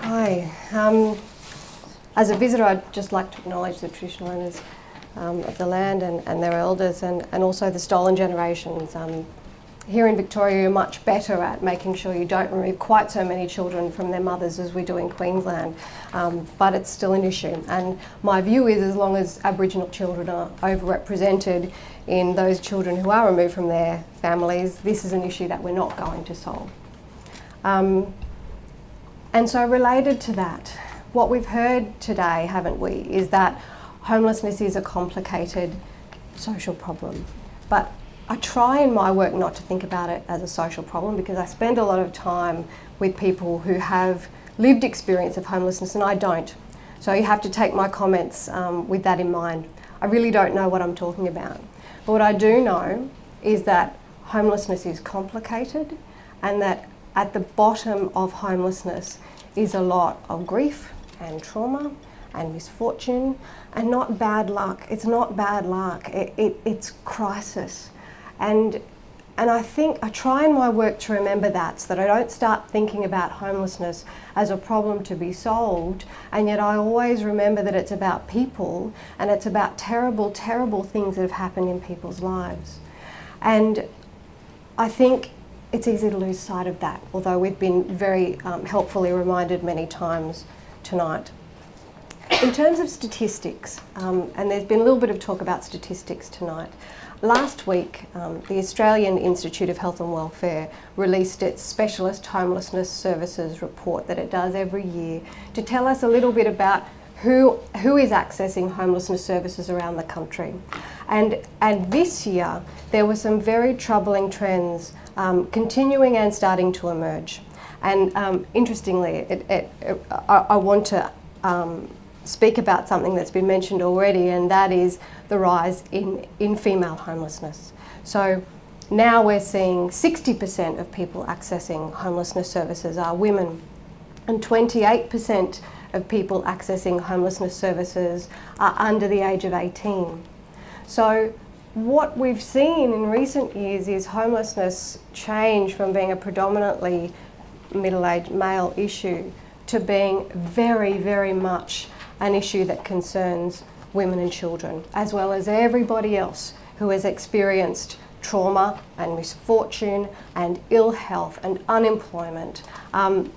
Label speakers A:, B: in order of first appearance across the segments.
A: Hi. As a visitor, I'd just like to acknowledge the traditional owners of the land and their elders, and also the stolen generations. Here in Victoria, you're much better at making sure you don't remove quite so many children from their mothers as we do in Queensland, but it's still an issue. And my view is, as long as Aboriginal children are overrepresented in those children who are removed from their families, this is an issue that we're not going to solve. And so related to that, what we've heard today, haven't we, is that homelessness is a complicated social problem. But I try in my work not to think about it as a social problem, because I spend a lot of time with people who have lived experience of homelessness and I don't. So you have to take my comments with that in mind. I really don't know what I'm talking about. But what I do know is that homelessness is complicated, and that at the bottom of homelessness is a lot of grief and trauma and misfortune, and not bad luck. It's not bad luck, it's crisis. And I think I try in my work to remember that, so that I don't start thinking about homelessness as a problem to be solved, and yet I always remember that it's about people, and it's about terrible, terrible things that have happened in people's lives. And I think it's easy to lose sight of that, although we've been very helpfully reminded many times tonight. In terms of statistics, and there's been a little bit of talk about statistics tonight. Last week, the Australian Institute of Health and Welfare released its Specialist Homelessness Services report that it does every year to tell us a little bit about who is accessing homelessness services around the country. And this year, there were some very troubling trends continuing and starting to emerge. And interestingly, I want to speak about something that's been mentioned already, and that is the rise in female homelessness. So now we're seeing 60% of people accessing homelessness services are women, and 28% of people accessing homelessness services are under the age of 18. So what we've seen in recent years is homelessness change from being a predominantly middle-aged male issue to being very, very much an issue that concerns women and children, as well as everybody else who has experienced trauma and misfortune and ill health and unemployment.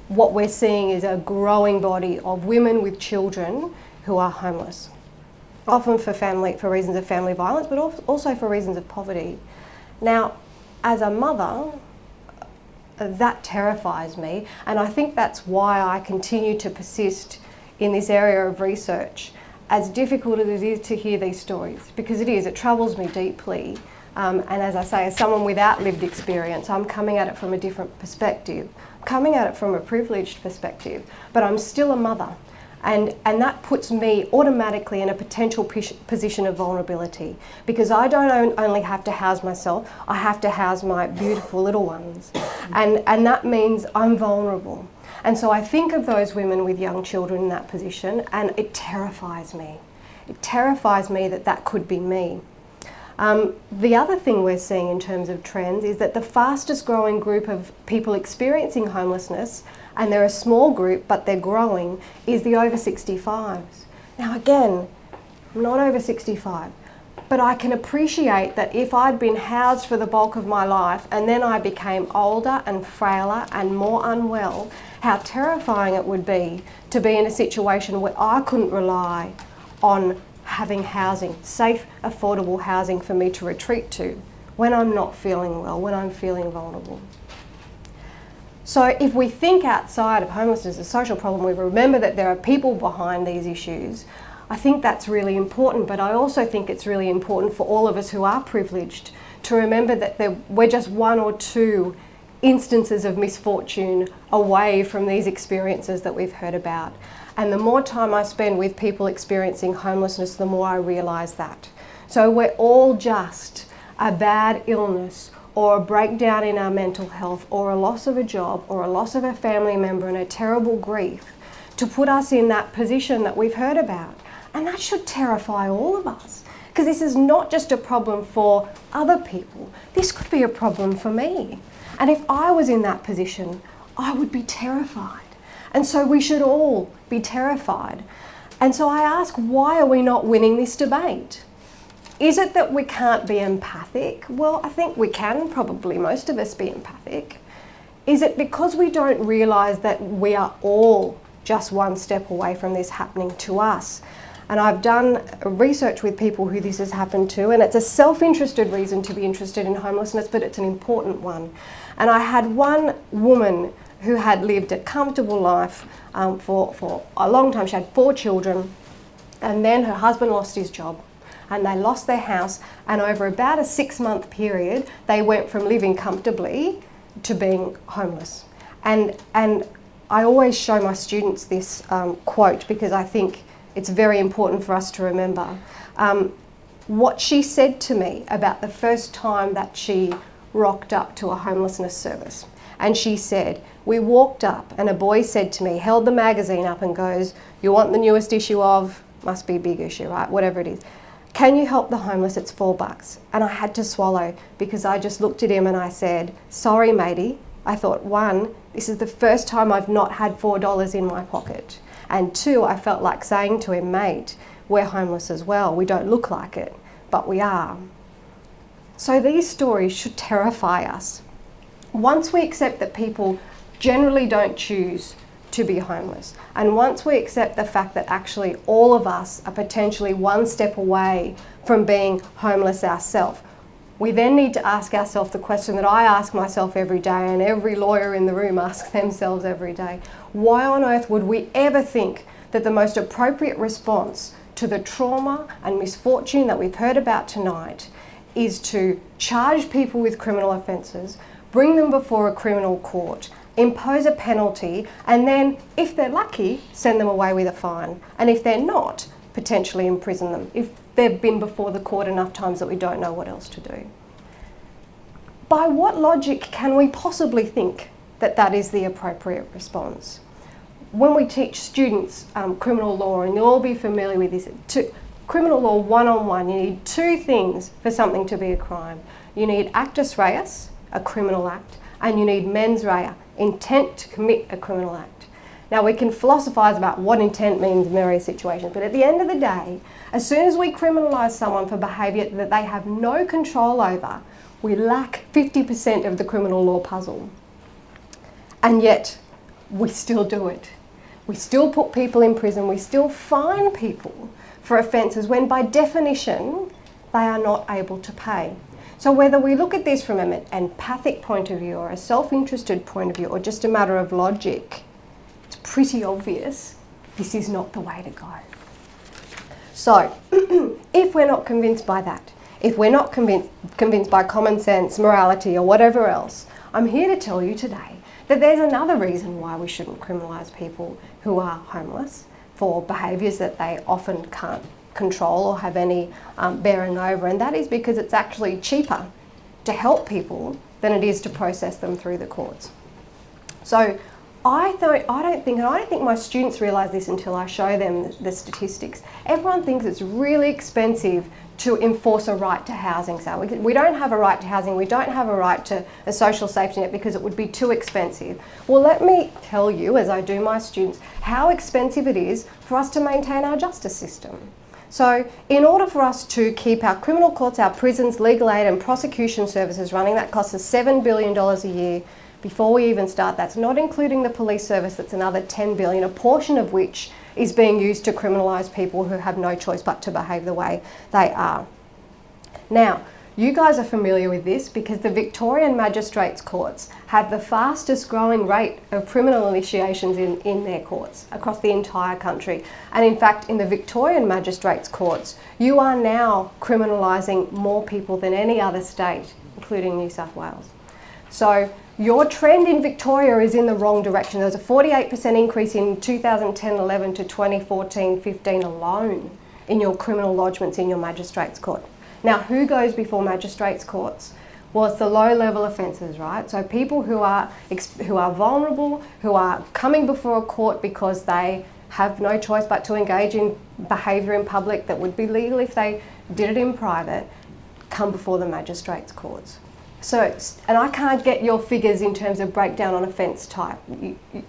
A: What we're seeing is a growing body of women with children who are homeless, often for reasons of family violence, but also for reasons of poverty. Now, as a mother, that terrifies me, and I think that's why I continue to persist in this area of research, as difficult as it is to hear these stories, because it troubles me deeply. And as I say, as someone without lived experience, I'm coming at it from a different perspective. I'm coming at it from a privileged perspective, but I'm still a mother. And that puts me automatically in a potential position of vulnerability, because I don't only have to house myself, I have to house my beautiful little ones. And that means I'm vulnerable. And so I think of those women with young children in that position, and it terrifies me. It terrifies me that that could be me. The other thing we're seeing in terms of trends is that the fastest growing group of people experiencing homelessness, and they're a small group but they're growing, is the over 65s. Now again, I'm not over 65, but I can appreciate that if I'd been housed for the bulk of my life and then I became older and frailer and more unwell, how terrifying it would be to be in a situation where I couldn't rely on having housing, safe, affordable housing for me to retreat to when I'm not feeling well, when I'm feeling vulnerable. So if we think outside of homelessness as a social problem, we remember that there are people behind these issues. I think that's really important, but I also think it's really important for all of us who are privileged to remember that we're just one or two instances of misfortune away from these experiences that we've heard about. And the more time I spend with people experiencing homelessness, the more I realise that. So we're all just a bad illness, or a breakdown in our mental health, or a loss of a job, or a loss of a family member, and a terrible grief to put us in that position that we've heard about. And that should terrify all of us, because this is not just a problem for other people, this could be a problem for me. And if I was in that position, I would be terrified. And so we should all be terrified. And so I ask, why are we not winning this debate? Is it that we can't be empathic? Well, I think we can probably, most of us, be empathic. Is it because we don't realise that we are all just one step away from this happening to us? And I've done research with people who this has happened to, and it's a self-interested reason to be interested in homelessness, but it's an important one. And I had one woman who had lived a comfortable life for a long time. She had 4 children, and then her husband lost his job, and they lost their house, and over about a 6-month period, they went from living comfortably to being homeless. And I always show my students this quote, because I think it's very important for us to remember. What she said to me about the first time that she rocked up to a homelessness service. And she said, we walked up and a boy said to me, held the magazine up and goes, you want the newest issue of, must be a big issue, right? Whatever it is. Can you help the homeless? It's $4. And I had to swallow, because I just looked at him and I said, sorry, matey. I thought, 1, this is the first time I've not had $4 in my pocket. And 2, I felt like saying to him, mate, we're homeless as well. We don't look like it, but we are. So these stories should terrify us. Once we accept that people generally don't choose to be homeless, and once we accept the fact that actually all of us are potentially one step away from being homeless ourselves, we then need to ask ourselves the question that I ask myself every day, and every lawyer in the room asks themselves every day. Why on earth would we ever think that the most appropriate response to the trauma and misfortune that we've heard about tonight is to charge people with criminal offences, bring them before a criminal court, impose a penalty, and then, if they're lucky, send them away with a fine. And if they're not, potentially imprison them, if they've been before the court enough times that we don't know what else to do. By what logic can we possibly think that that is the appropriate response? When we teach students criminal law, and you'll all be familiar with this, criminal law 101, you need 2 things for something to be a crime. You need actus reus, a criminal act, and you need mens rea, intent to commit a criminal act. Now, we can philosophise about what intent means in various situations, but at the end of the day, as soon as we criminalise someone for behaviour that they have no control over, we lack 50% of the criminal law puzzle. And yet, we still do it. We still put people in prison, we still fine people for offences when by definition they are not able to pay. So whether we look at this from an empathic point of view or a self-interested point of view or just a matter of logic, it's pretty obvious this is not the way to go. So if we're not convinced by that, if we're not convinced by common sense, morality or whatever else, I'm here to tell you today that there's another reason why we shouldn't criminalise people who are homeless for behaviours that they often can't control or have any bearing over, and that is because it's actually cheaper to help people than it is to process them through the courts. So I don't think my students realise this until I show them the statistics. Everyone thinks it's really expensive to enforce a right to housing. So we don't have a right to housing, we don't have a right to a social safety net because it would be too expensive. Well, let me tell you, as I do my students, how expensive it is for us to maintain our justice system. So in order for us to keep our criminal courts, our prisons, legal aid and prosecution services running, that costs us $7 billion a year. Before we even start, that's not including the police service, that's another $10 billion, a portion of which is being used to criminalise people who have no choice but to behave the way they are. Now, you guys are familiar with this because the Victorian Magistrates Courts have the fastest growing rate of criminal initiations in their courts across the entire country. And in fact, in the Victorian Magistrates Courts, you are now criminalising more people than any other state, including New South Wales. So your trend in Victoria is in the wrong direction. There was a 48% increase in 2010-11 to 2014-15 alone in your criminal lodgements in your magistrates court. Now, who goes before magistrates courts? Well, it's the low-level offences, right? So people who are vulnerable, who are coming before a court because they have no choice but to engage in behaviour in public that would be legal if they did it in private, come before the magistrates courts. So, and I can't get your figures in terms of breakdown on offence type.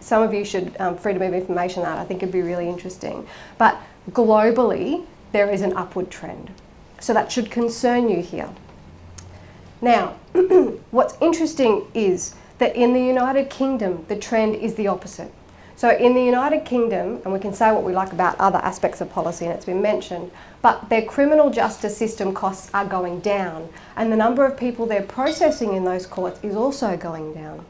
A: Some of you should Freedom of Information that. I think it'd be really interesting. But globally, there is an upward trend. So that should concern you here. Now, what's interesting is that in the United Kingdom, the trend is the opposite. So in the United Kingdom, and we can say what we like about other aspects of policy, and it's been mentioned, but their criminal justice system costs are going down, and the number of people they're processing in those courts is also going down.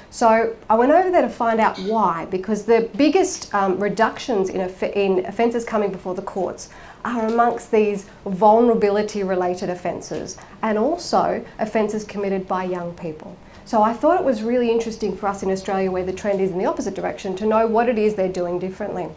A: So I went over there to find out why, because the biggest reductions in offences coming before the courts are amongst these vulnerability-related offences, and also offences committed by young people. So I thought it was really interesting for us in Australia, where the trend is in the opposite direction, to know what it is they're doing differently.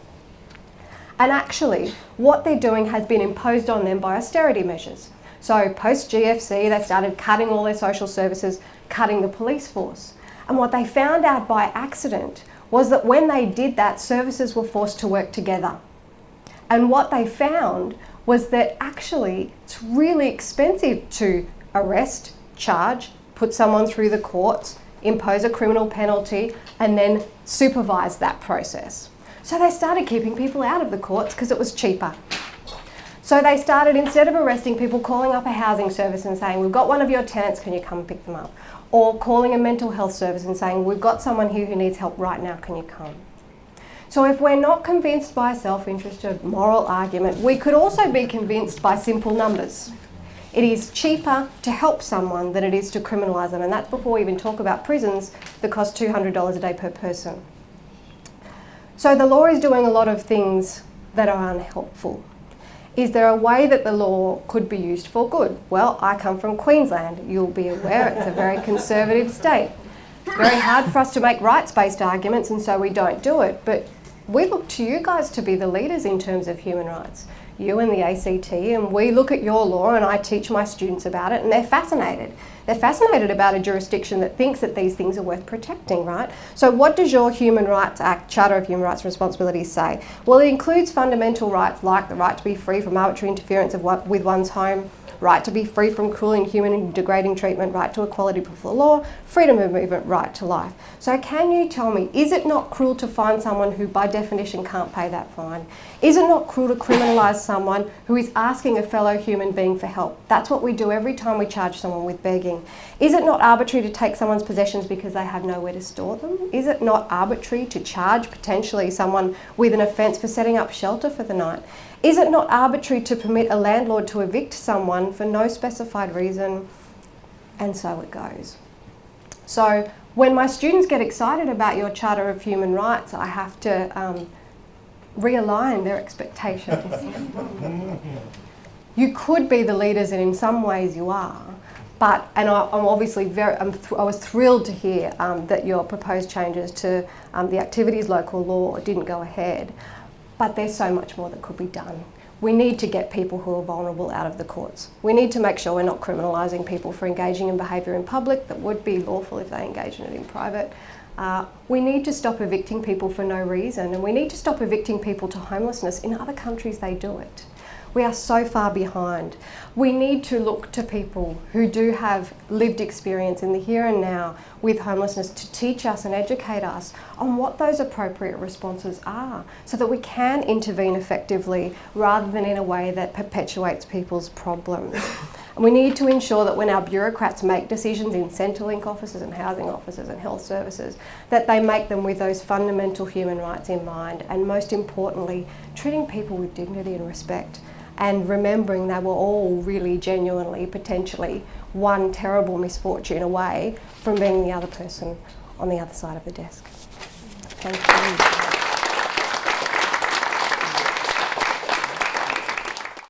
A: And actually, what they're doing has been imposed on them by austerity measures. So post-GFC, they started cutting all their social services, cutting the police force. And what they found out by accident was that when they did that, services were forced to work together. And what they found was that actually it's really expensive to arrest, charge, put someone through the courts, impose a criminal penalty, and then supervise that process. So they started keeping people out of the courts because it was cheaper. So they started, instead of arresting people, calling up a housing service and saying, we've got one of your tenants, can you come and pick them up? Or calling a mental health service and saying, we've got someone here who needs help right now, can you come? So if we're not convinced by self-interested moral argument, we could also be convinced by simple numbers. It is cheaper to help someone than it is to criminalise them, and that's before we even talk about prisons that cost $200 a day per person. So the law is doing a lot of things that are unhelpful. Is there a way that the law could be used for good? Well, I come from Queensland. You'll be aware it's a very conservative state. It's very hard for us to make rights-based arguments, and so we don't do it. But we look to you guys to be the leaders in terms of human rights. You and the ACT, and we look at your law, and I teach my students about it, and they're fascinated. They're fascinated about a jurisdiction that thinks that these things are worth protecting, right? So what does your Human Rights Act, Charter of Human Rights and Responsibilities say? Well, it includes fundamental rights like the right to be free from arbitrary interference with one's home, right to be free from cruel, inhuman and degrading treatment, right to equality before the law, freedom of movement, right to life. So can you tell me, is it not cruel to fine someone who by definition can't pay that fine? Is it not cruel to criminalise someone who is asking a fellow human being for help? That's what we do every time we charge someone with begging. Is it not arbitrary to take someone's possessions because they have nowhere to store them? Is it not arbitrary to charge potentially someone with an offence for setting up shelter for the night? Is it not arbitrary to permit a landlord to evict someone for no specified reason? And so it goes. So when my students get excited about your Charter of Human Rights, I have to realign their expectations. You could be the leaders, and in some ways you are. But, and I'm obviously I was thrilled to hear that your proposed changes to the activities local law didn't go ahead. But there's so much more that could be done. We need to get people who are vulnerable out of the courts. We need to make sure we're not criminalising people for engaging in behaviour in public that would be lawful if they engage in it in private. We need to stop evicting people for no reason, and we need to stop evicting people to homelessness. In other countries they do it. We are so far behind. We need to look to people who do have lived experience in the here and now with homelessness to teach us and educate us on what those appropriate responses are, so that we can intervene effectively rather than in a way that perpetuates people's problems. And we need to ensure that when our bureaucrats make decisions in Centrelink offices and housing offices and health services, that they make them with those fundamental human rights in mind, and most importantly, treating people with dignity and respect, and remembering they were all really genuinely, potentially, one terrible misfortune away from being the other person on the other side of the desk. Thank you.